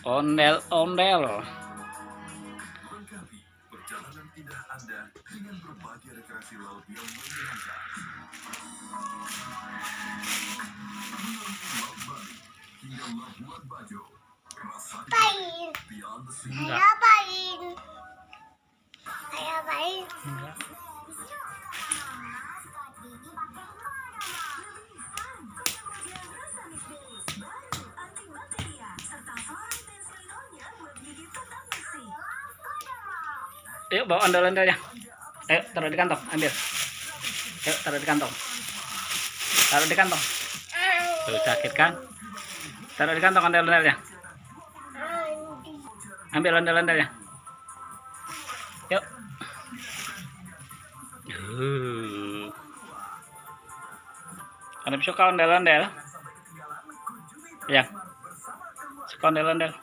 Ondel-ondel. Lengkapi perjalanan indah Anda dengan berbagai rekreasi laut yang menyenangkan. Melalui Laut Bali hingga Labuan Bajo. Rasakan Beyond the Sea. Enggak. Enggak. Yuk bawa ondel-ondelnya. Ayo taruh di kantong, ambil. Ayo taruh di kantong. Taruh di kantong. Tuh sakit kan? Taruh di kantong ondel-ondelnya. Ambil ondel-ondelnya. Yuk. Anda suka ondel-ondel? Ya. Suka ondel-ondel.